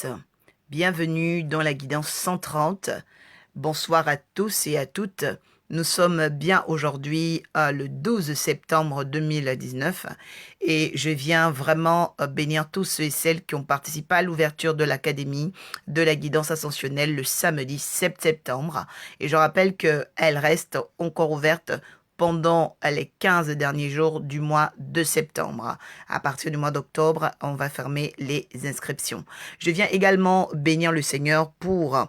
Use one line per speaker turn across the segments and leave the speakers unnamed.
tous, bienvenue dans la guidance 130. Bonsoir à tous et à toutes. Nous sommes bien aujourd'hui le 12 septembre 2019 et je viens vraiment bénir tous ceux et celles qui ont participé à l'ouverture de l'Académie de la guidance ascensionnelle le samedi 7 septembre. Et je rappelle qu'elle reste encore ouverte pendant les 15 derniers jours du mois de septembre. À partir du mois d'octobre, on va fermer les inscriptions. Je viens également bénir le Seigneur pour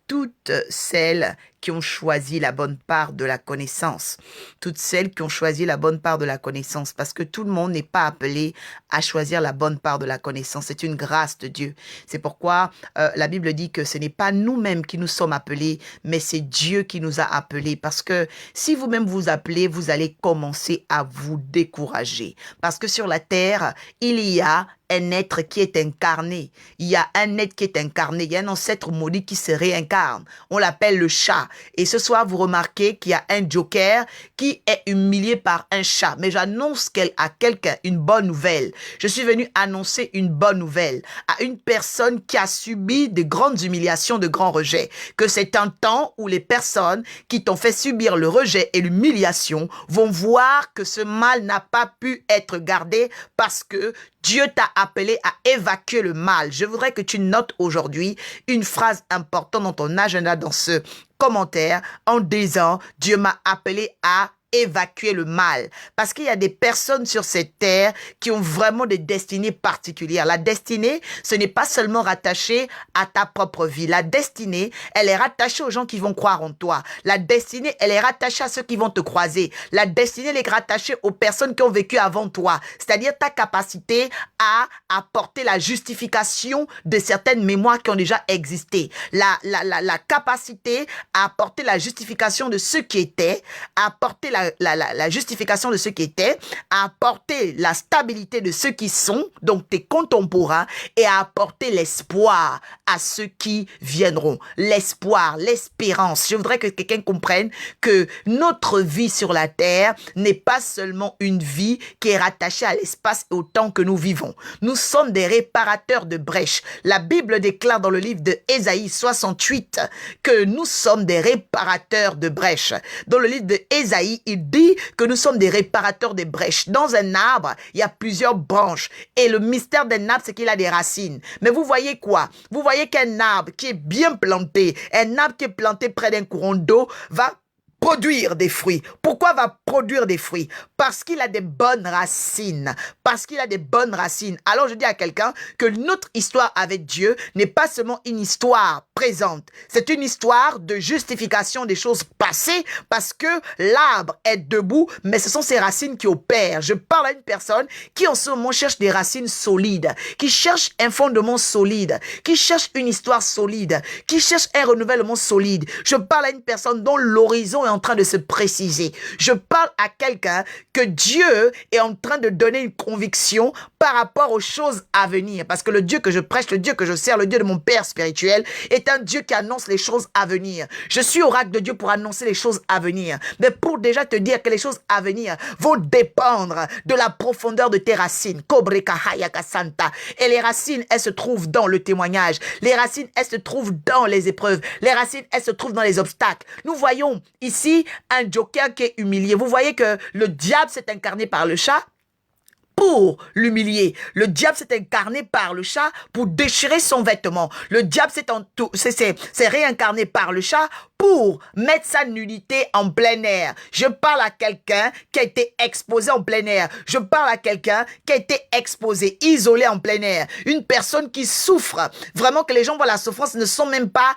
toutes celles qui ont choisi la bonne part de la connaissance. Toutes celles qui ont choisi la bonne part de la connaissance. Parce que tout le monde n'est pas appelé à choisir la bonne part de la connaissance. C'est une grâce de Dieu. C'est pourquoi la Bible dit que ce n'est pas nous-mêmes qui nous sommes appelés, mais c'est Dieu qui nous a appelés. Parce que si vous-même vous appelez, vous allez commencer à vous décourager. Parce que sur la terre, il y a un être qui est incarné. Il y a un être qui est incarné. Il y a un ancêtre maudit qui se réincarne. On l'appelle le chat. Et ce soir, vous remarquez qu'il y a un joker qui est humilié par un chat. Mais j'annonce à quelqu'un une bonne nouvelle. Je suis venu annoncer une bonne nouvelle à une personne qui a subi de grandes humiliations, de grands rejets. Que c'est un temps où les personnes qui t'ont fait subir le rejet et l'humiliation vont voir que ce mal n'a pas pu être gardé parce que Dieu t'a appelé à évacuer le mal. Je voudrais que tu notes aujourd'hui une phrase importante dans ton agenda, dans ce commentaire, en disant « Dieu m'a appelé à évacuer le mal ». Parce qu'il y a des personnes sur cette terre qui ont vraiment des destinées particulières. La destinée, ce n'est pas seulement rattaché à ta propre vie. La destinée, elle est rattachée aux gens qui vont croire en toi. La destinée, elle est rattachée à ceux qui vont te croiser. La destinée, elle est rattachée aux personnes qui ont vécu avant toi. C'est-à-dire ta capacité à apporter la justification de certaines mémoires qui ont déjà existé. La capacité à apporter la justification de ceux qui étaient, à apporter la justification de ceux qui étaient, à apporter la stabilité de ceux qui sont, donc tes contemporains, et à apporter l'espoir à ceux qui viendront. L'espoir, l'espérance. Je voudrais que quelqu'un comprenne que notre vie sur la terre n'est pas seulement une vie qui est rattachée à l'espace et au temps que nous vivons. Nous sommes des réparateurs de brèches. La Bible déclare dans le livre de Ésaïe 68 que nous sommes des réparateurs de brèches. Dans le livre de Ésaïe, il dit que nous sommes des réparateurs de brèches. Dans un arbre, il y a plusieurs branches. Et le mystère d'un arbre, c'est qu'il a des racines. Mais vous voyez quoi? Vous voyez qu'un arbre qui est bien planté, un arbre qui est planté près d'un courant d'eau, va produire des fruits. Pourquoi va produire des fruits? Parce qu'il a des bonnes racines. Parce qu'il a des bonnes racines. Alors je dis à quelqu'un que notre histoire avec Dieu n'est pas seulement une histoire présente. C'est une histoire de justification des choses passées parce que l'arbre est debout, mais ce sont ses racines qui opèrent. Je parle à une personne qui en ce moment cherche des racines solides, qui cherche un fondement solide, qui cherche une histoire solide, qui cherche un renouvellement solide. Je parle à une personne dont l'horizon est en train de se préciser. Je parle à quelqu'un que Dieu est en train de donner une conviction par rapport aux choses à venir. Parce que le Dieu que je prêche, le Dieu que je sers, le Dieu de mon Père spirituel, est un Dieu qui annonce les choses à venir. Je suis oracle de Dieu pour annoncer les choses à venir. Mais pour déjà te dire que les choses à venir vont dépendre de la profondeur de tes racines. Et les racines, elles se trouvent dans le témoignage. Les racines, elles se trouvent dans les épreuves. Les racines, elles se trouvent dans les obstacles. Nous voyons ici un joker qui est humilié. Vous voyez que le diable s'est incarné par le chat pour l'humilier. Le diable s'est incarné par le chat pour déchirer son vêtement. Le diable s'est réincarné par le chat pour mettre sa nudité en plein air. Je parle à quelqu'un qui a été exposé en plein air. Je parle à quelqu'un qui a été exposé, isolé en plein air. Une personne qui souffre. Vraiment que les gens voient la souffrance, ne sont même pas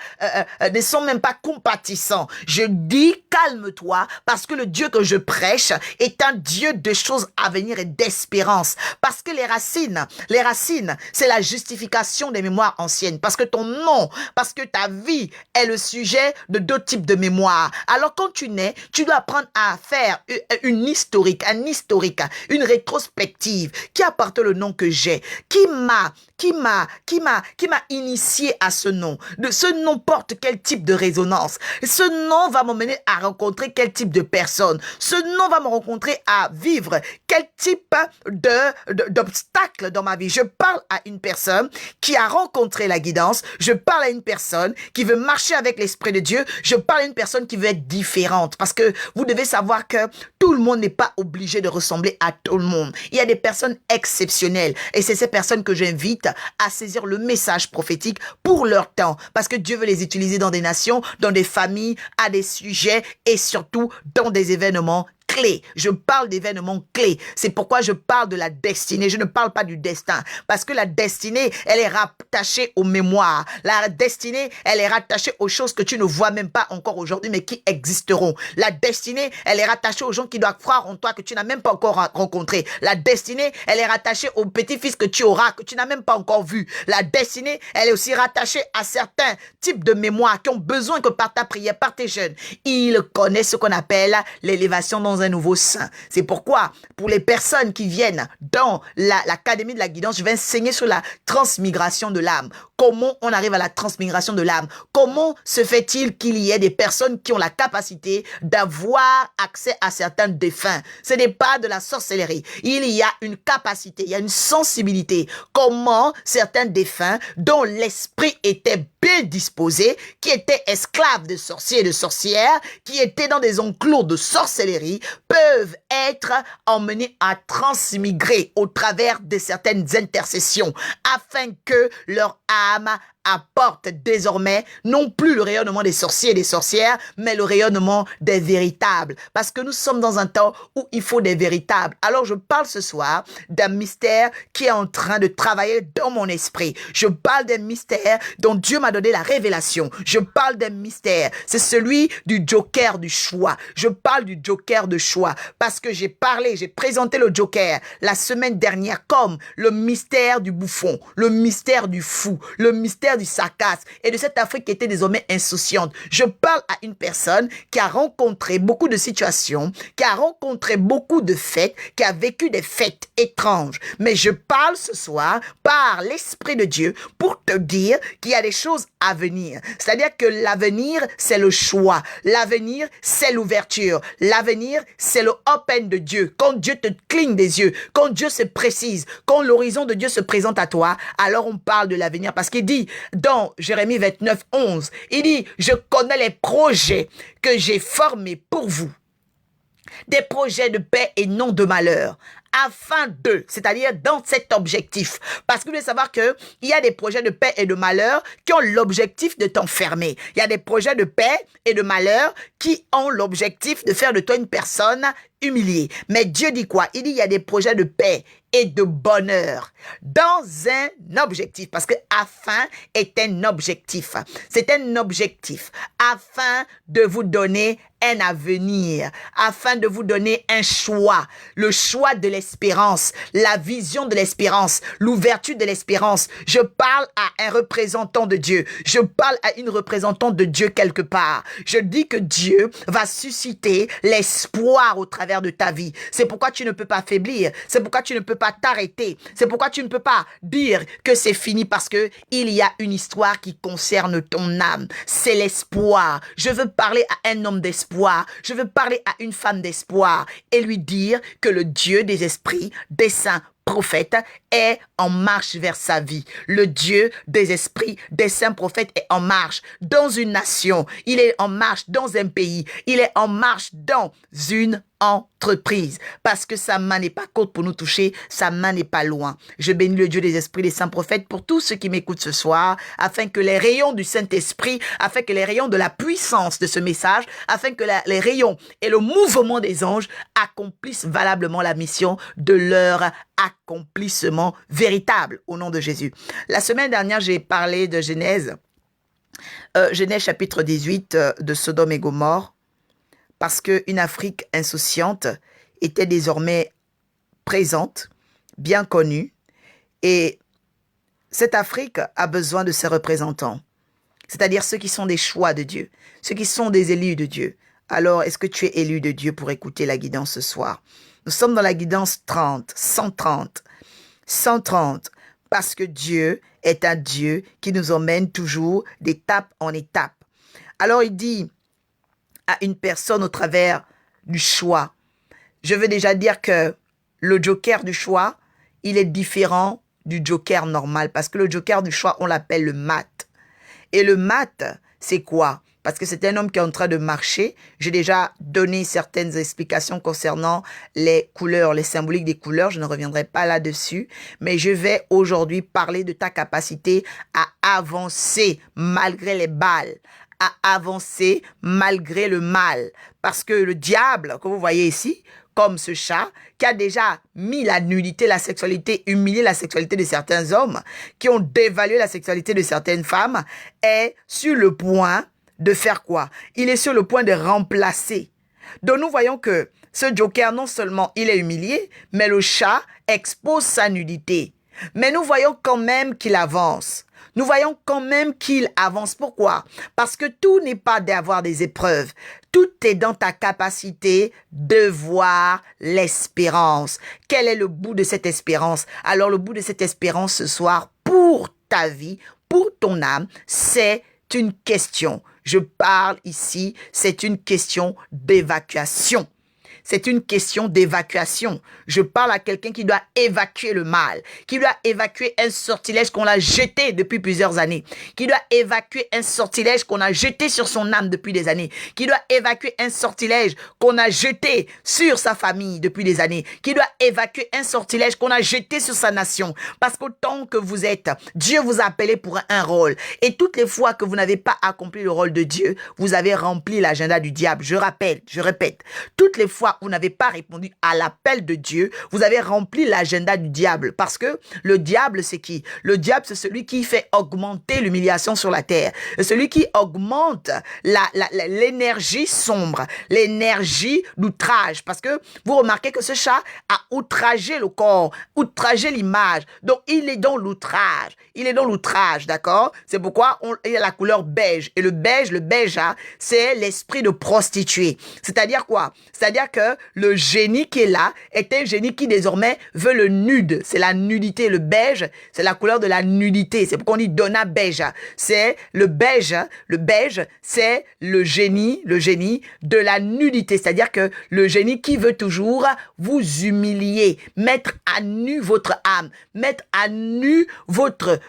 compatissants. Je dis, calme-toi, parce que le Dieu que je prêche est un Dieu de choses à venir et d'espérance. Parce que les racines, c'est la justification des mémoires anciennes. Parce que ton nom, parce que ta vie est le sujet de deux types de mémoire. Alors quand tu nais, tu dois apprendre à faire une historique, une rétrospective. Qui apporte le nom que j'ai? Qui m'a initié à ce nom? Ce nom porte quel type de résonance? Ce nom va m'emmener à rencontrer quel type de personne? Ce nom va me rencontrer à vivre quel type d'obstacle dans ma vie. Je parle à une personne qui a rencontré la guidance. Je parle à une personne qui veut marcher avec l'Esprit de Dieu. Je parle à une personne qui veut être différente. Parce que vous devez savoir que tout le monde n'est pas obligé de ressembler à tout le monde. Il y a des personnes exceptionnelles. Et c'est ces personnes que j'invite à saisir le message prophétique pour leur temps. Parce que Dieu veut les utiliser dans des nations, dans des familles, à des sujets et surtout dans des événements clés. Je parle d'événements clés. C'est pourquoi je parle de la destinée. Je ne parle pas du destin. Parce que la destinée, elle est rattachée aux mémoires. La destinée, elle est rattachée aux choses que tu ne vois même pas encore aujourd'hui, mais qui existeront. La destinée, elle est rattachée aux gens qui doivent croire en toi, que tu n'as même pas encore rencontré. La destinée, elle est rattachée aux petits-fils que tu auras, que tu n'as même pas encore vu. La destinée, elle est aussi rattachée à certains types de mémoires qui ont besoin que par ta prière, par tes jeûnes, ils connaissent ce qu'on appelle l'élévation dans un nouveau sein. C'est pourquoi, pour les personnes qui viennent dans l'Académie de la guidance, je vais enseigner sur la transmigration de l'âme. Comment on arrive à la transmigration de l'âme? Comment se fait-il qu'il y ait des personnes qui ont la capacité d'avoir accès à certains défunts? Ce n'est pas de la sorcellerie. Il y a une capacité, il y a une sensibilité. Comment certains défunts dont l'esprit était bien disposé, qui étaient esclaves de sorciers et de sorcières, qui étaient dans des enclos de sorcellerie, peuvent être emmenés à transmigrer au travers de certaines intercessions, afin que leur âme apporte désormais non plus le rayonnement des sorciers et des sorcières, mais le rayonnement des véritables. Parce que nous sommes dans un temps où il faut des véritables. Alors je parle ce soir d'un mystère qui est en train de travailler dans mon esprit. Je parle d'un mystère dont Dieu m'a donné la révélation. Je parle d'un mystère. C'est celui du joker du choix. Je parle du joker de choix parce que j'ai présenté le joker la semaine dernière comme le mystère du bouffon, le mystère du fou, le mystère du sarcasme et de cette Afrique qui était désormais insouciante. Je parle à une personne qui a rencontré beaucoup de situations, qui a rencontré beaucoup de fêtes, qui a vécu des fêtes étranges. Mais je parle ce soir par l'Esprit de Dieu pour te dire qu'il y a des choses à venir. C'est-à-dire que l'avenir, c'est le choix. L'avenir, c'est l'ouverture. L'avenir, c'est le open de Dieu. Quand Dieu te cligne des yeux, quand Dieu se précise, quand l'horizon de Dieu se présente à toi, alors on parle de l'avenir. Parce qu'il dit dans Jérémie 29, 11, il dit, je connais les projets que j'ai formés pour vous. Des projets de paix et non de malheur. Afin de, c'est-à-dire dans cet objectif. Parce que vous devez savoir que il y a des projets de paix et de malheur qui ont l'objectif de t'enfermer. Il y a des projets de paix et de malheur qui ont l'objectif de faire de toi une personne humiliée. Mais Dieu dit quoi? Il dit il y a des projets de paix et de bonheur dans un objectif. Parce que afin est un objectif. C'est un objectif afin de vous donner un avenir, afin de vous donner un choix, le choix de l'espérance, la vision de l'espérance, l'ouverture de l'espérance. Je parle à un représentant de Dieu. Je parle à une représentante de Dieu quelque part. Je dis que Dieu va susciter l'espoir au travers de ta vie. C'est pourquoi tu ne peux pas faiblir. C'est pourquoi tu ne peux pas t'arrêter. C'est pourquoi tu ne peux pas dire que c'est fini parce que il y a une histoire qui concerne ton âme. C'est l'espoir. Je veux parler à un homme d'espoir. Je veux parler à une femme d'espoir et lui dire que le Dieu des esprits, des saints prophète est en marche vers sa vie. Le Dieu des esprits, des saints prophètes est en marche dans une nation. Il est en marche dans un pays. Il est en marche dans une entreprise. Parce que sa main n'est pas courte pour nous toucher. Sa main n'est pas loin. Je bénis le Dieu des esprits, des saints prophètes pour tous ceux qui m'écoutent ce soir, afin que les rayons du Saint-Esprit, afin que les rayons de la puissance de ce message, afin que les rayons et le mouvement des anges accomplissent valablement la mission de leur accomplissement véritable au nom de Jésus. La semaine dernière, j'ai parlé de Genèse, Genèse chapitre 18 de Sodome et Gomorrhe, parce qu'une Afrique insouciante était désormais présente, bien connue, et cette Afrique a besoin de ses représentants, c'est-à-dire ceux qui sont des choix de Dieu, ceux qui sont des élus de Dieu. Alors, est-ce que tu es élu de Dieu pour écouter la guidance ce soir? Nous sommes dans la guidance 30, 130, 130, parce que Dieu est un Dieu qui nous emmène toujours d'étape en étape. Alors il dit à une personne au travers du choix, je veux déjà dire que le joker du choix, il est différent du joker normal. Parce que le joker du choix, on l'appelle le mat. Et le mat, c'est quoi? Parce que c'est un homme qui est en train de marcher. J'ai déjà donné certaines explications concernant les couleurs, les symboliques des couleurs. Je ne reviendrai pas là-dessus. Mais je vais aujourd'hui parler de ta capacité à avancer malgré les balles, à avancer malgré le mal. Parce que le diable, que vous voyez ici, comme ce chat, qui a déjà mis la nudité, la sexualité, humilié la sexualité de certains hommes, qui ont dévalué la sexualité de certaines femmes, est sur le point de faire quoi? Il est sur le point de remplacer. Donc nous voyons que ce joker, non seulement il est humilié, mais le chat expose sa nudité. Mais nous voyons quand même qu'il avance. Nous voyons quand même qu'il avance. Pourquoi? Parce que tout n'est pas d'avoir des épreuves. Tout est dans ta capacité de voir l'espérance. Quel est le bout de cette espérance? Alors le bout de cette espérance ce soir, pour ta vie, pour ton âme, c'est une question. Je parle ici, c'est une question d'évacuation. C'est une question d'évacuation. Je parle à quelqu'un qui doit évacuer le mal, qui doit évacuer un sortilège qu'on a jeté depuis plusieurs années, qui doit évacuer un sortilège qu'on a jeté sur son âme depuis des années, qui doit évacuer un sortilège qu'on a jeté sur sa famille depuis des années, qui doit évacuer un sortilège qu'on a jeté sur sa nation. Parce qu'autant que vous êtes, Dieu vous a appelé pour un rôle. Et toutes les fois que vous n'avez pas accompli le rôle de Dieu, vous avez rempli l'agenda du diable. Je répète, toutes les fois vous n'avez pas répondu à l'appel de Dieu, vous avez rempli l'agenda du diable. Parce que le diable, c'est qui? Le diable, c'est celui qui fait augmenter l'humiliation sur la terre. Celui qui augmente l'énergie sombre, l'énergie d'outrage. Parce que vous remarquez que ce chat a outragé le corps, outragé l'image. Donc, il est dans l'outrage. Il est dans l'outrage, d'accord? C'est pourquoi il y a la couleur beige. Et le beige, hein, c'est l'esprit de prostituée. C'est-à-dire quoi? C'est-à-dire que le génie qui est là est un génie qui désormais veut le nude. C'est la nudité. Le beige, c'est la couleur de la nudité. C'est pourquoi on dit donna beige. C'est le beige. Le beige, c'est le génie de la nudité. C'est-à-dire que le génie qui veut toujours vous humilier, mettre à nu votre âme, mettre à nu votre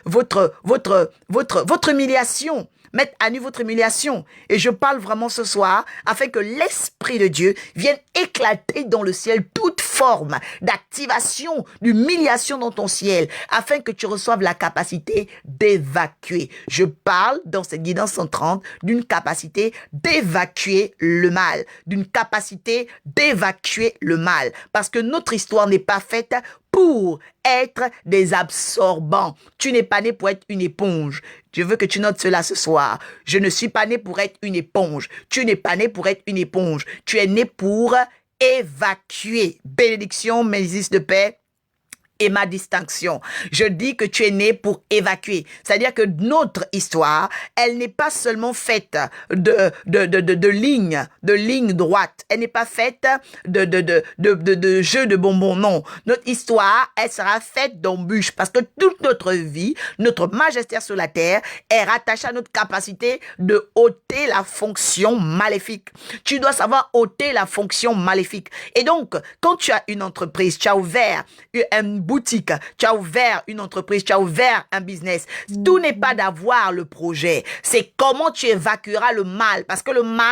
humiliation. Mettre à nu votre humiliation. Et je parle vraiment ce soir afin que l'Esprit de Dieu vienne éclater dans le ciel toute forme d'activation, d'humiliation dans ton ciel, afin que tu reçoives la capacité d'évacuer. Je parle dans cette guidance 130 d'une capacité d'évacuer le mal, d'une capacité d'évacuer le mal. Parce que notre histoire n'est pas faite pour être des absorbants. Tu n'es pas né pour être une éponge. Je veux que tu notes cela ce soir. Je ne suis pas né pour être une éponge. Tu n'es pas né pour être une éponge. Tu es né pour évacuer. Bénédiction, Mésis de paix. Et ma distinction. Je dis que tu es né pour évacuer. C'est-à-dire que notre histoire, elle n'est pas seulement faite de lignes droites. Elle n'est pas faite de jeux de bonbons. Non. Notre histoire, elle sera faite d'embûches parce que toute notre vie, notre majesté sur la terre est rattachée à notre capacité de ôter la fonction maléfique. Tu dois savoir ôter la fonction maléfique. Et donc, quand tu as une entreprise, tu as ouvert une boutique, tu as ouvert une entreprise, tu as ouvert un business. Tout n'est pas d'avoir le projet, c'est comment tu évacueras le mal, parce que le mal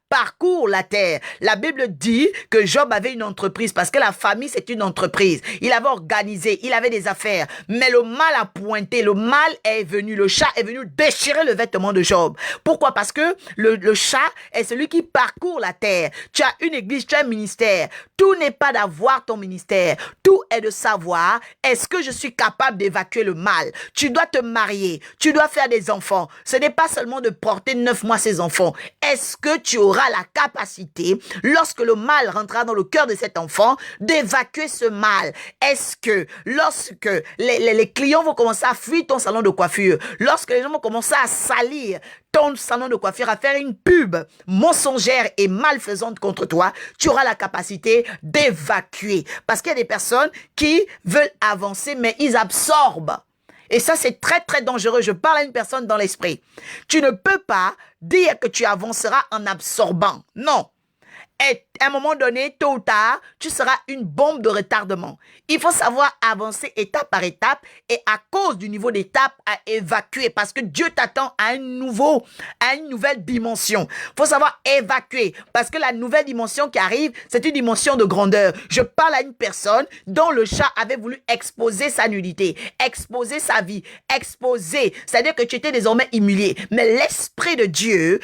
parcourt la terre. La Bible dit que Job avait une entreprise, parce que la famille c'est une entreprise. Il avait organisé, il avait des affaires, mais le mal a pointé, le mal est venu, le chat est venu déchirer le vêtement de Job. Pourquoi? Parce que le chat est celui qui parcourt la terre. Tu as une église, tu as un ministère. Tout n'est pas d'avoir ton ministère, tout est de savoir, est-ce que je suis capable d'évacuer le mal? Tu dois te marier, tu dois faire des enfants. Ce n'est pas seulement de porter 9 mois ces enfants. Est-ce que tu auras la capacité, lorsque le mal rentrera dans le cœur de cet enfant, d'évacuer ce mal? Est-ce que lorsque les clients vont commencer à fuir ton salon de coiffure, lorsque les gens vont commencer à salir ton salon de coiffure, à faire une pub mensongère et malfaisante contre toi, tu auras la capacité d'évacuer. Parce qu'il y a des personnes qui veulent avancer, mais ils absorbent. Et ça, c'est très, très dangereux. Je parle à une personne dans l'esprit. Tu ne peux pas dire que tu avanceras en absorbant. Non. à un moment donné, tôt ou tard, tu seras une bombe de retardement. Il faut savoir avancer étape par étape et à cause du niveau d'étape à évacuer parce que Dieu t'attend à une nouvelle dimension. Il faut savoir évacuer parce que la nouvelle dimension qui arrive, c'est une dimension de grandeur. Je parle à une personne dont le chat avait voulu exposer sa nudité, exposer sa vie, exposer. C'est-à-dire que tu étais désormais humilié. Mais l'Esprit de Dieu,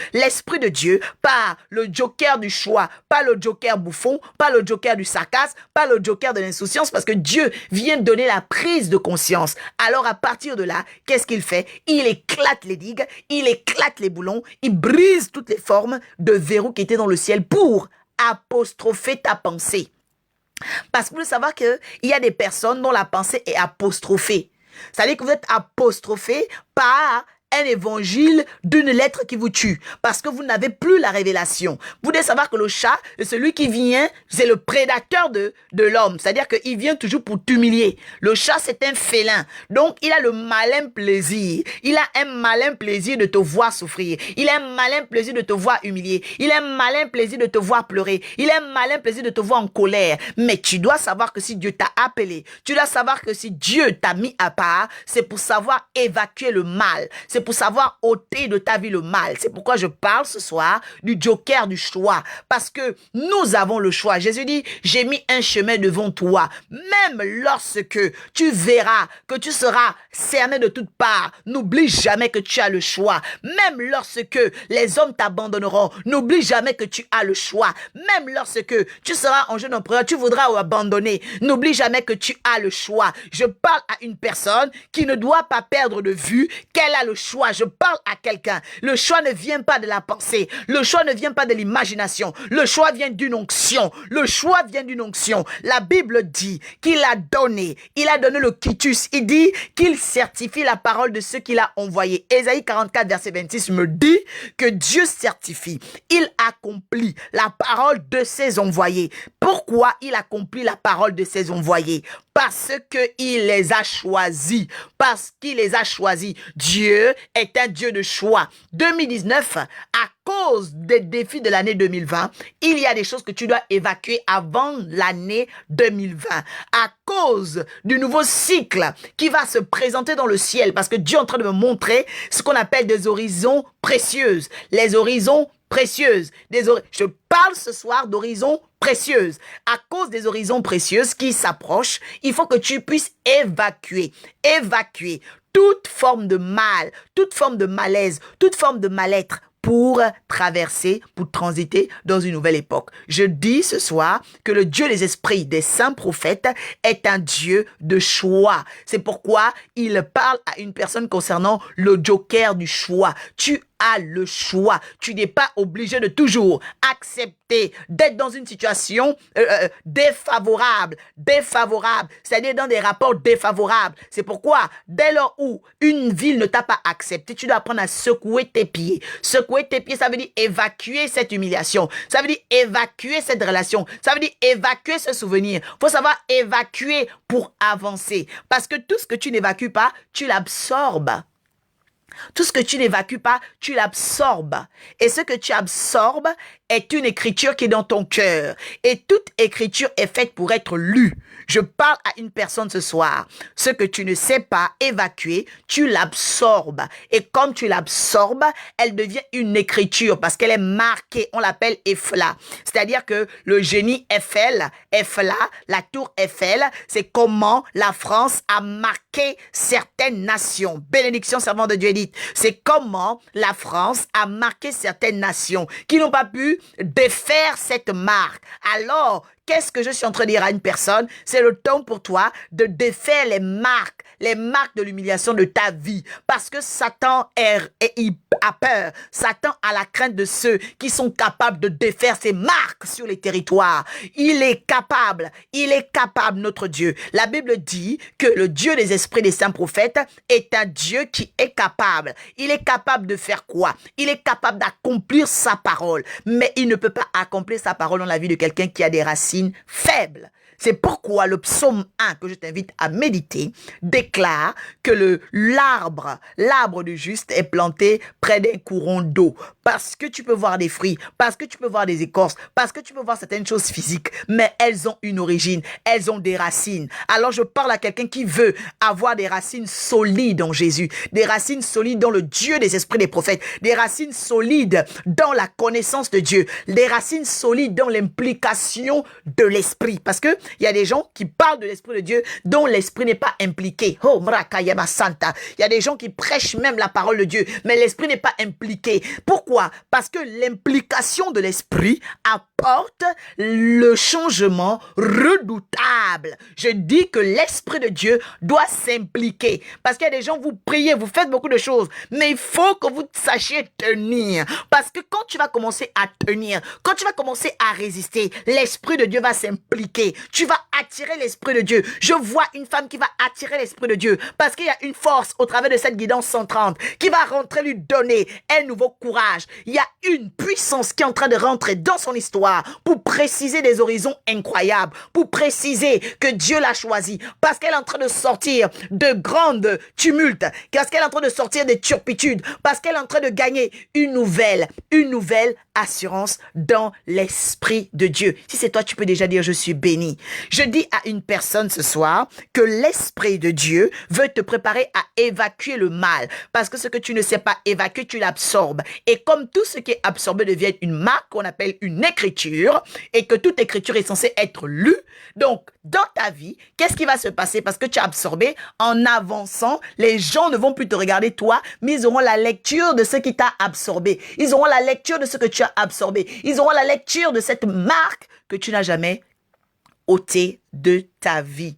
par le joker du choix, pas le joker bouffon, pas le joker du sarcasme, pas le joker de l'insouciance, parce que Dieu vient donner la prise de conscience. Alors à partir de là, qu'est-ce qu'il fait? Il éclate les digues, il éclate les boulons, il brise toutes les formes de verrous qui étaient dans le ciel pour apostropher ta pensée. Parce que vous devez savoir qu'il y a des personnes dont la pensée est apostrophée. C'est-à-dire que vous êtes apostrophé par un évangile d'une lettre qui vous tue. Parce que vous n'avez plus la révélation. Vous devez savoir que le chat, celui qui vient, c'est le prédateur de l'homme. C'est-à-dire qu'il vient toujours pour t'humilier. Le chat, c'est un félin. Donc, il a le malin plaisir. Il a un malin plaisir de te voir souffrir. Il a un malin plaisir de te voir humilier. Il a un malin plaisir de te voir pleurer. Il a un malin plaisir de te voir en colère. Mais tu dois savoir que si Dieu t'a appelé, tu dois savoir que si Dieu t'a mis à part, c'est pour savoir évacuer le mal. C'est pour savoir ôter de ta vie le mal. C'est pourquoi je parle ce soir du joker du choix. Parce que nous avons le choix. Jésus dit, j'ai mis un chemin devant toi. Même lorsque tu verras que tu seras cerné de toutes parts, n'oublie jamais que tu as le choix. Même lorsque les hommes t'abandonneront, n'oublie jamais que tu as le choix. Même lorsque tu seras en jeûne en prière, tu voudras abandonner. N'oublie jamais que tu as le choix. Je parle à une personne qui ne doit pas perdre de vue qu'elle a le choix. Je parle à quelqu'un. Le choix ne vient pas de la pensée. Le choix ne vient pas de l'imagination. Le choix vient d'une onction. Le choix vient d'une onction. La Bible dit qu'il a donné. Il a donné le quitus. Il dit qu'il certifie la parole de ceux qu'il a envoyés. Ésaïe 44, verset 26 me dit que Dieu certifie. Il accomplit la parole de ses envoyés. Pourquoi il accomplit la parole de ses envoyés? Parce qu'il les a choisis. Parce qu'il les a choisis. Dieu est un Dieu de choix. 2019, à cause des défis de l'année 2020, il y a des choses que tu dois évacuer avant l'année 2020. À cause du nouveau cycle qui va se présenter dans le ciel, parce que Dieu est en train de me montrer ce qu'on appelle des horizons précieuses. Les horizons précieuses. Je parle ce soir d'horizons précieuses. À cause des horizons précieuses qui s'approchent, il faut que tu puisses évacuer toute forme de mal, toute forme de malaise, toute forme de mal-être pour traverser, pour transiter dans une nouvelle époque. Je dis ce soir que le Dieu des esprits des saints prophètes est un Dieu de choix. C'est pourquoi il parle à une personne concernant le joker du choix. Tu as le choix. Tu n'es pas obligé de toujours accepter d'être dans une situation défavorable, c'est-à-dire dans des rapports défavorables. C'est pourquoi, dès lors où une ville ne t'a pas accepté, tu dois apprendre à secouer tes pieds. Secouer tes pieds, ça veut dire évacuer cette humiliation. Ça veut dire évacuer cette relation. Ça veut dire évacuer ce souvenir. Il faut savoir évacuer pour avancer. Parce que tout ce que tu n'évacues pas, tu l'absorbes. Tout ce que tu n'évacues pas, tu l'absorbes. Et ce que tu absorbes est une écriture qui est dans ton cœur. Et toute écriture est faite pour être lue. Je parle à une personne ce soir. Ce que tu ne sais pas évacuer, tu l'absorbes. Et comme tu l'absorbes, elle devient une écriture parce qu'elle est marquée. On l'appelle Eiffla. C'est-à-dire que le génie Eiffel, la tour Eiffel, c'est comment la France a marqué certaines nations. Bénédiction, servant de Dieu dit. C'est comment la France a marqué certaines nations qui n'ont pas pu défaire cette marque. Alors, qu'est-ce que je suis en train de dire à une personne? C'est le temps pour toi de défaire les marques de l'humiliation de ta vie. Parce que Satan a peur. Satan a la crainte de ceux qui sont capables de défaire ces marques sur les territoires. Il est capable, notre Dieu. La Bible dit que le Dieu des esprits des saints prophètes est un Dieu qui est capable. Il est capable de faire quoi? Il est capable d'accomplir sa parole. Mais il ne peut pas accomplir sa parole dans la vie de quelqu'un qui a des racines faibles. C'est pourquoi le psaume 1 que je t'invite à méditer déclare que l'arbre du juste est planté près d'un courant d'eau. Parce que tu peux voir des fruits, parce que tu peux voir des écorces, parce que tu peux voir certaines choses physiques, mais elles ont une origine, elles ont des racines. Alors je parle à quelqu'un qui veut avoir des racines solides en Jésus, des racines solides dans le Dieu des esprits des prophètes, des racines solides dans la connaissance de Dieu, des racines solides dans l'implication de l'esprit. Parce que il y a des gens qui parlent de l'esprit de Dieu dont l'esprit n'est pas impliqué. Oh, Mrakayama Santa. Il y a des gens qui prêchent même la parole de Dieu, mais l'esprit n'est pas impliqué. Pourquoi? Parce que l'implication de l'esprit apporte le changement redoutable. Je dis que l'esprit de Dieu doit s'impliquer. Parce qu'il y a des gens, vous priez, vous faites beaucoup de choses, mais il faut que vous sachiez tenir. Parce que quand tu vas commencer à tenir, quand tu vas commencer à résister, l'esprit de Dieu va s'impliquer. Tu vas attirer l'esprit de Dieu. Je vois une femme qui va attirer l'esprit de Dieu parce qu'il y a une force au travers de cette guidance 130 qui va rentrer lui donner un nouveau courage. Il y a une puissance qui est en train de rentrer dans son histoire pour préciser des horizons incroyables, pour préciser que Dieu l'a choisi parce qu'elle est en train de sortir de grandes tumultes, parce qu'elle est en train de sortir des turpitudes, parce qu'elle est en train de gagner une nouvelle assurance dans l'esprit de Dieu. Si c'est toi, tu peux déjà dire je suis béni. Je dis à une personne ce soir que l'esprit de Dieu veut te préparer à évacuer le mal parce que ce que tu ne sais pas évacuer, tu l'absorbes. Et comme tout ce qui est absorbé devient une marque qu'on appelle une écriture et que toute écriture est censée être lue, donc dans ta vie, qu'est-ce qui va se passer parce que tu as absorbé en avançant, les gens ne vont plus te regarder toi, mais ils auront la lecture de ce qui t'a absorbé. Ils auront la lecture de ce que tu as absorbé. Ils auront la lecture de cette marque que tu n'as jamais ôtée de ta vie.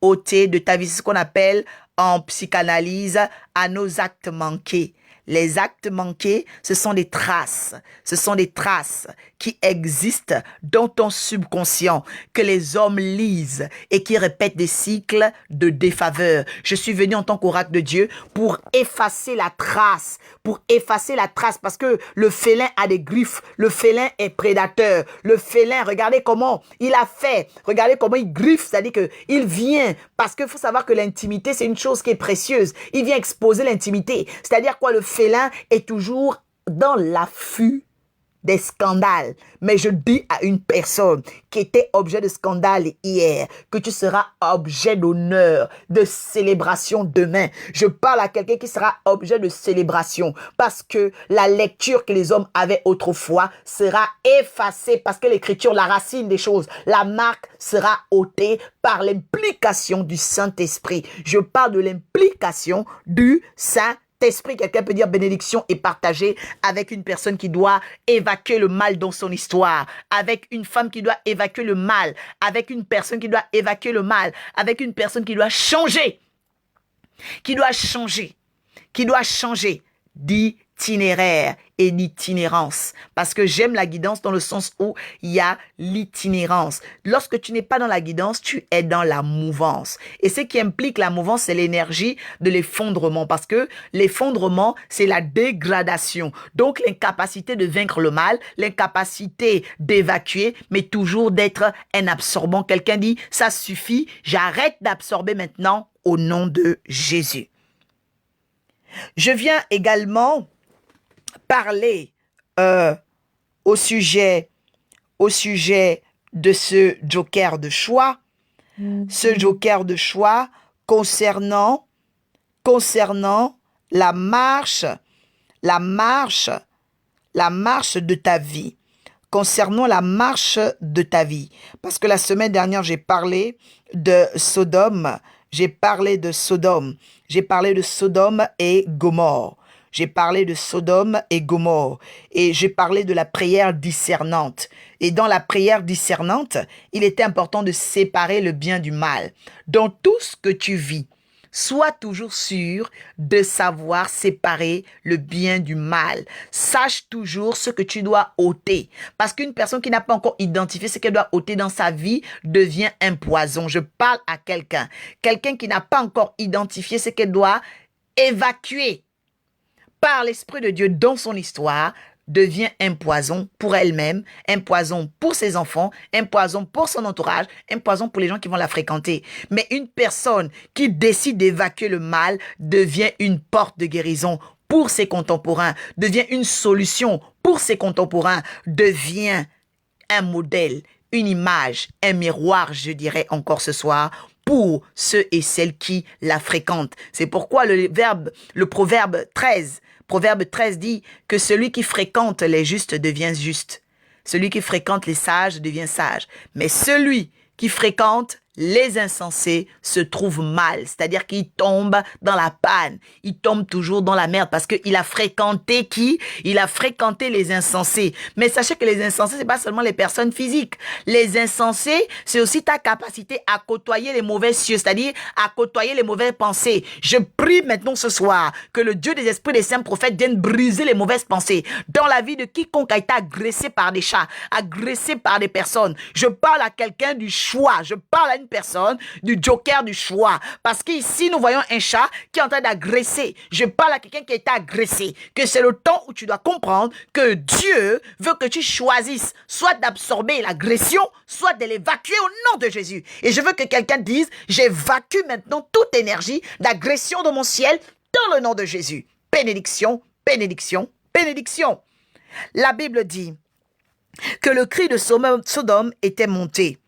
Ôtée de ta vie, c'est ce qu'on appelle en psychanalyse à nos actes manqués. Les actes manqués, ce sont des traces. Ce sont des traces qui existent dans ton subconscient, que les hommes lisent et qui répètent des cycles de défaveur. Je suis venu en tant qu'oracle de Dieu pour effacer la trace, parce que le félin a des griffes, le félin est prédateur, le félin, regardez comment il a fait, regardez comment il griffe, c'est-à-dire que il vient, parce qu'il faut savoir que l'intimité, c'est une chose qui est précieuse, il vient exposer l'intimité, c'est-à-dire quoi, le félin est toujours dans l'affût des scandales. Mais je dis à une personne qui était objet de scandale hier que tu seras objet d'honneur, de célébration demain. Je parle à quelqu'un qui sera objet de célébration parce que la lecture que les hommes avaient autrefois sera effacée parce que l'écriture, la racine des choses, la marque sera ôtée par l'implication du Saint-Esprit. Je parle de l'implication du Saint-Esprit. Quelqu'un peut dire bénédiction et partager avec une personne qui doit évacuer le mal dans son histoire, avec une femme qui doit évacuer le mal, avec une personne qui doit évacuer le mal, avec une personne qui doit changer d'itinéraire et d'itinérance. Parce que j'aime la guidance dans le sens où il y a l'itinérance. Lorsque tu n'es pas dans la guidance, tu es dans la mouvance. Et ce qui implique la mouvance, c'est l'énergie de l'effondrement. Parce que l'effondrement, c'est la dégradation. Donc l'incapacité de vaincre le mal, l'incapacité d'évacuer, mais toujours d'être un absorbant. Quelqu'un dit, ça suffit, j'arrête d'absorber maintenant au nom de Jésus. Je viens également parler au sujet de ce joker de choix, concernant la marche de ta vie. Concernant la marche de ta vie. Parce que la semaine dernière, j'ai parlé de Sodome. J'ai parlé de Sodome et Gomorrhe. Et j'ai parlé de la prière discernante. Et dans la prière discernante, il était important de séparer le bien du mal. Dans tout ce que tu vis, sois toujours sûr de savoir séparer le bien du mal. Sache toujours ce que tu dois ôter. Parce qu'une personne qui n'a pas encore identifié ce qu'elle doit ôter dans sa vie devient un poison. Je parle à quelqu'un. Quelqu'un qui n'a pas encore identifié ce qu'elle doit évacuer par l'Esprit de Dieu dans son histoire devient un poison pour elle-même, un poison pour ses enfants, un poison pour son entourage, un poison pour les gens qui vont la fréquenter. Mais une personne qui décide d'évacuer le mal devient une porte de guérison pour ses contemporains, devient une solution pour ses contemporains, devient un modèle, une image, un miroir, je dirais encore ce soir, pour ceux et celles qui la fréquentent. C'est pourquoi le proverbe 13 dit que celui qui fréquente les justes devient juste. Celui qui fréquente les sages devient sage. Mais celui qui fréquente les insensés se trouve mal, c'est-à-dire qu'il tombe dans la panne, il tombe toujours dans la merde parce qu'il a fréquenté qui? Il a fréquenté les insensés. Mais sachez que les insensés, c'est pas seulement les personnes physiques. Les insensés, c'est aussi ta capacité à côtoyer les mauvais cieux, c'est-à-dire à côtoyer les mauvaises pensées. Je prie maintenant ce soir que le Dieu des esprits des saints prophètes vienne briser les mauvaises pensées dans la vie de quiconque a été agressé par des chats, agressé par des personnes. Je parle à quelqu'un du choix, je parle à une personne du joker du choix. Parce qu'ici, nous voyons un chat qui est en train d'agresser. Je parle à quelqu'un qui a été agressé. Que c'est le temps où tu dois comprendre que Dieu veut que tu choisisses soit d'absorber l'agression, soit de l'évacuer au nom de Jésus. Et je veux que quelqu'un dise, j'évacue maintenant toute énergie d'agression de mon ciel dans le nom de Jésus. Bénédiction, bénédiction, bénédiction. La Bible dit que le cri de Sodome était monté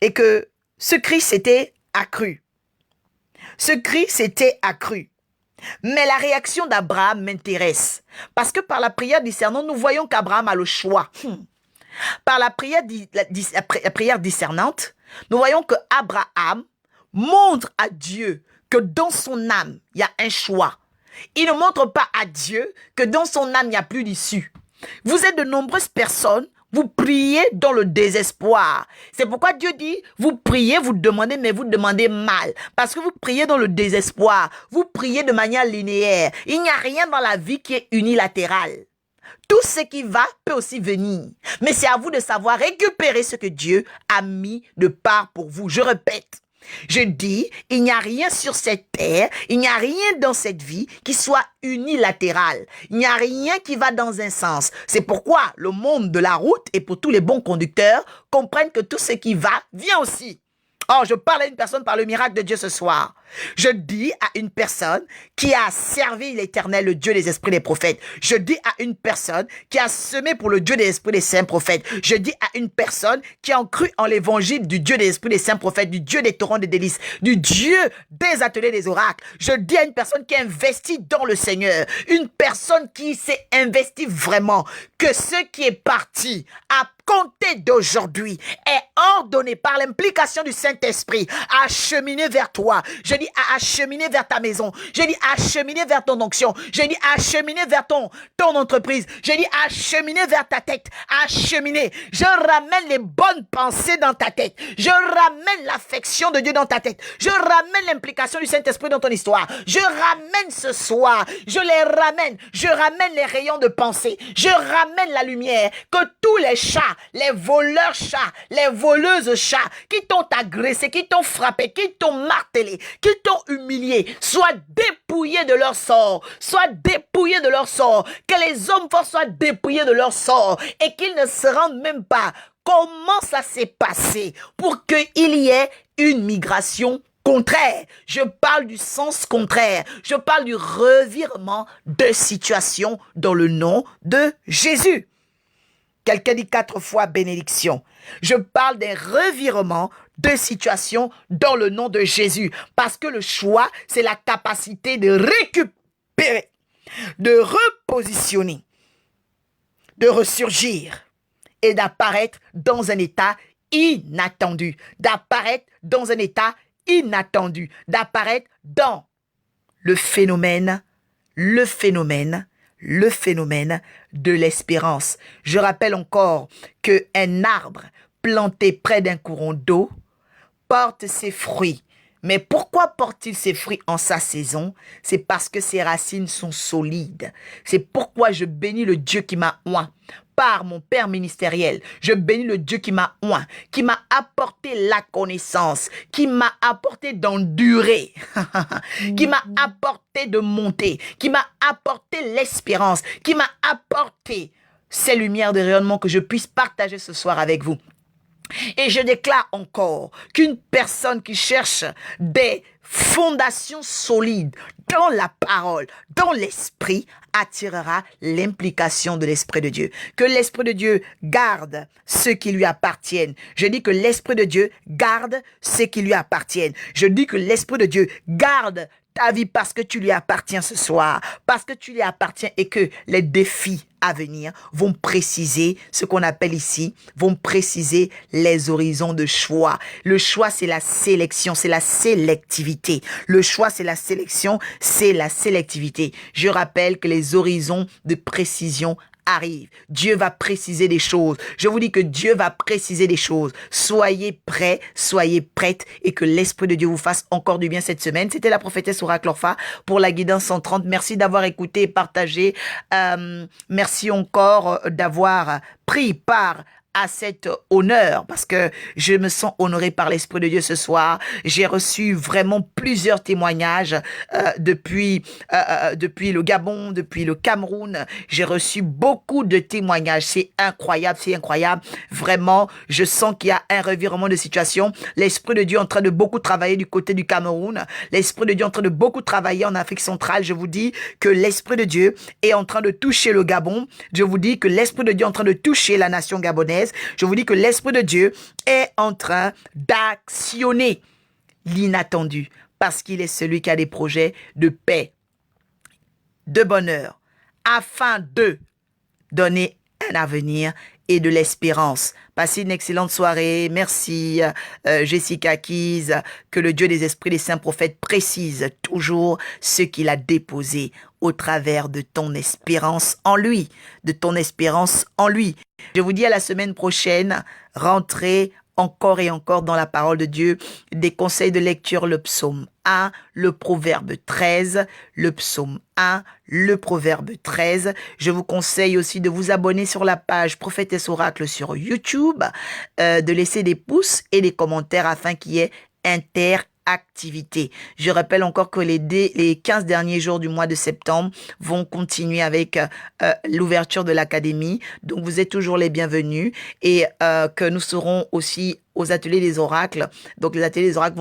et que ce cri s'était accru. Ce cri s'était accru. Mais la réaction d'Abraham m'intéresse. Parce que par la prière discernante, nous voyons qu'Abraham a le choix. Par la prière discernante, nous voyons que Abraham montre à Dieu que dans son âme, il y a un choix. Il ne montre pas à Dieu que dans son âme, il n'y a plus d'issue. Vous êtes de nombreuses personnes, vous priez dans le désespoir. C'est pourquoi Dieu dit, vous priez, vous demandez, mais vous demandez mal. Parce que vous priez dans le désespoir. Vous priez de manière linéaire. Il n'y a rien dans la vie qui est unilatéral. Tout ce qui va peut aussi venir. Mais c'est à vous de savoir récupérer ce que Dieu a mis de part pour vous. Je répète. Je dis, il n'y a rien sur cette terre, il n'y a rien dans cette vie qui soit unilatéral. Il n'y a rien qui va dans un sens. C'est pourquoi le monde de la route, et pour tous les bons conducteurs, comprennent que tout ce qui va vient aussi. Oh, je parle à une personne par le miracle de Dieu ce soir. Je dis à une personne qui a servi l'Éternel, le Dieu des esprits des prophètes. Je dis à une personne qui a semé pour le Dieu des esprits des saints prophètes. Je dis à une personne qui a cru en l'évangile du Dieu des esprits des saints prophètes, du Dieu des torrents des délices, du Dieu des ateliers des oracles. Je dis à une personne qui a investi dans le Seigneur, une personne qui s'est investie vraiment, que ce qui est parti à compter d'aujourd'hui est ordonné par l'implication du Saint-Esprit à acheminer vers toi. Je dis à acheminer vers ta maison. Je dis à acheminer vers ton onction. Je dis à acheminer vers ton entreprise. Je dis à acheminer vers ta tête. À acheminer. Je ramène les bonnes pensées dans ta tête. Je ramène l'affection de Dieu dans ta tête. Je ramène l'implication du Saint-Esprit dans ton histoire. Je ramène ce soir. Je les ramène. Je ramène les rayons de pensée. Je ramène la lumière. Que tous les chats, les voleurs chats, les voleuses chats qui t'ont agressé, qui t'ont frappé, qui t'ont martelé, qui t'ont humilié, soient dépouillés de leur sort, soient dépouillés de leur sort, que les hommes forts soient dépouillés de leur sort et qu'ils ne se rendent même pas comment ça s'est passé pour qu'il y ait une migration contraire. Je parle du sens contraire. Je parle du revirement de situation dans le nom de Jésus. Quelqu'un dit 4 fois bénédiction. Je parle d'un revirement de situation dans le nom de Jésus. Parce que le choix, c'est la capacité de récupérer, de repositionner, de ressurgir et d'apparaître dans un état inattendu. D'apparaître dans un état inattendu. D'apparaître dans le phénomène de l'espérance. Je rappelle encore qu'un arbre planté près d'un courant d'eau porte ses fruits. Mais pourquoi porte-t-il ses fruits en sa saison? C'est parce que ses racines sont solides. C'est pourquoi je bénis le Dieu qui m'a oint par mon Père ministériel. Je bénis le Dieu qui m'a oint, qui m'a apporté la connaissance, qui m'a apporté d'endurer, qui m'a apporté de monter, qui m'a apporté apporté l'espérance, qui m'a apporté ces lumières de rayonnement que je puisse partager ce soir avec vous. Et je déclare encore qu'une personne qui cherche des fondations solides dans la parole, dans l'esprit, attirera l'implication de l'Esprit de Dieu. Que l'Esprit de Dieu garde ceux qui lui appartiennent. Je dis que l'Esprit de Dieu garde ceux qui lui appartiennent. Je dis que l'Esprit de Dieu garde ta vie parce que tu lui appartiens ce soir, parce que tu lui appartiens et que les défis à venir vont préciser ce qu'on appelle ici, vont préciser les horizons de choix. Le choix, c'est la sélection, c'est la sélectivité. Le choix, c'est la sélection, c'est la sélectivité. Je rappelle que les horizons de précision arrive. Dieu va préciser des choses. Je vous dis que Dieu va préciser des choses. Soyez prêts, soyez prêtes et que l'Esprit de Dieu vous fasse encore du bien cette semaine. C'était la prophétesse Oracle Orpha pour la guidance 130. Merci d'avoir écouté et partagé. Merci encore d'avoir pris part à cet honneur parce que je me sens honoré par l'Esprit de Dieu ce soir. J'ai reçu vraiment plusieurs témoignages depuis le Gabon, depuis le Cameroun. J'ai reçu beaucoup de témoignages. C'est incroyable, c'est incroyable. Vraiment, je sens qu'il y a un revirement de situation. L'Esprit de Dieu est en train de beaucoup travailler du côté du Cameroun. L'Esprit de Dieu est en train de beaucoup travailler en Afrique centrale. Je vous dis que l'Esprit de Dieu est en train de toucher le Gabon. Je vous dis que l'Esprit de Dieu est en train de toucher la nation gabonaise. Je vous dis que l'Esprit de Dieu est en train d'actionner l'inattendu parce qu'il est celui qui a des projets de paix, de bonheur, afin de donner un avenir et de l'espérance. Passez une excellente soirée. Merci Jessica Keys. Que le Dieu des esprits, des saints prophètes précise toujours ce qu'il a déposé au travers de ton espérance en lui, de ton espérance en lui. Je vous dis à la semaine prochaine. Rentrez encore et encore dans la parole de Dieu. Des conseils de lecture, le psaume 1, le proverbe 13, le psaume 1, le proverbe 13. Je vous conseille aussi de vous abonner sur la page Prophétesse Oracle sur YouTube, de laisser des pouces et des commentaires afin qu'il y ait interactivité. Je rappelle encore que les 15 derniers jours du mois de septembre vont continuer avec l'ouverture de l'académie. Donc, vous êtes toujours les bienvenus et que nous serons aussi aux ateliers des oracles. Donc, les ateliers des oracles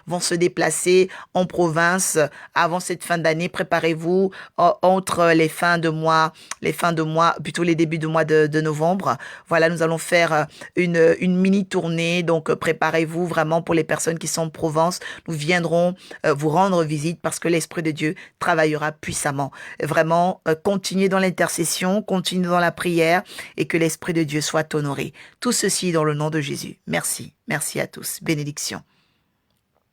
vont se déplacer en province avant cette fin d'année. Préparez-vous entre les fins de mois, plutôt les débuts de mois de novembre. Voilà, nous allons faire une mini tournée. Donc, préparez-vous vraiment pour les personnes qui sont en Provence. Nous viendrons vous rendre visite parce que l'Esprit de Dieu travaillera puissamment. Vraiment, continuez dans l'intercession, continuez dans la prière et que l'Esprit de Dieu soit honoré. Tout ceci dans le nom de Jésus. Merci. Merci à tous. Bénédiction.